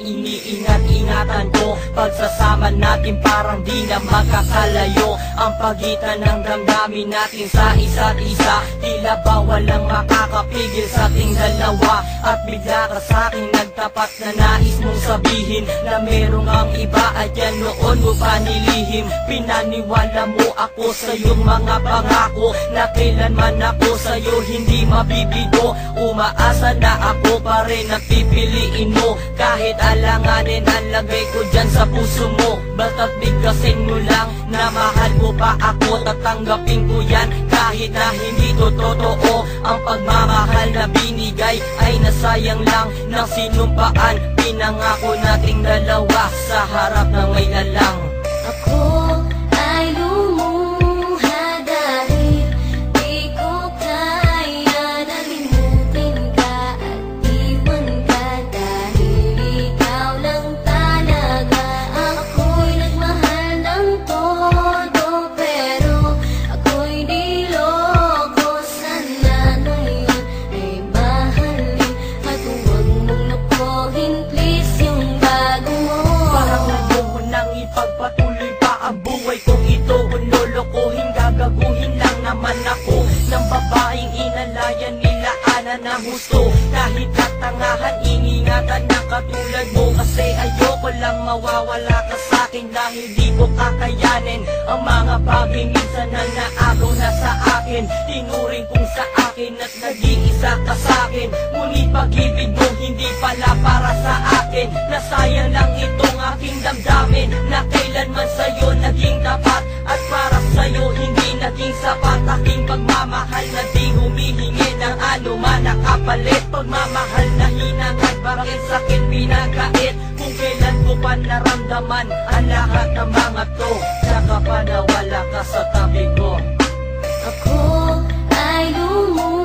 iniingat-ingatan ko. Pagsasama natin parang di na magkakalayo. Ang pagitan ng damdamin natin sa isa't isa, tila ba walang makakapigil sa ating dalawa. At bigla ka sa'kin nagtapat na nais mong sabihin na merong ang iba at yan noon mo pa nilihim. Pinaniwala mo ako sa iyong mga pangako na kailanman ako sa'yo hindi mabibigo. Umaasa na ako pa rin na pipiliin mo, kahit alanganin ang lagay ko dyan sa puso mo. Basta't bigkasin mo lang na mahal mo pa ako, tatanggapin ko yan kahit na hindi to totoo. Ang pagmamahal na binigay ay nasayang lang ng sinumpaan. Pinangako nating dalawa sa harap ng may lalang. Ako ay lumuha dahil di ko kaya nalimutin ka at iwan ka, dahil ikaw lang talaga. Ako'y nagmahal ng todo pero ako'y niloko. Sana ngayon ay mahalin at huwag mong lukuhin please yung bago mo. Parang ayoko nang ipagpatuloy pa ang buhay kong ito. Kung lolokohin, gagaguhin lang naman ako ng babaeng inalayan nila ana ng gusto. Kahit katangahan, ingingatan na katulad mo, kasi ayoko lang mawawala ka sa'kin. Dahil di ko kakayanin ang mga bagay minsan na naagaw na sa akin. Tinuring kong sa akin at naging isa ka sa'kin. Ngunit pag-ibig mo hindi pala para sa akin. Nasayang lang itong aking damdamin na kailanman sa'yo naging tapat, at para sa'yo hindi naging sapat. Aking pagmamahal na di humihingi ng anuman na kapalit. Pagmamahal na hinangad, bakit sa'kin pinagkait? Kung kailan ko pa naramdaman ang lahat ng mga to, saka pa nawala ka sa tabi ko. Ako ay lumuha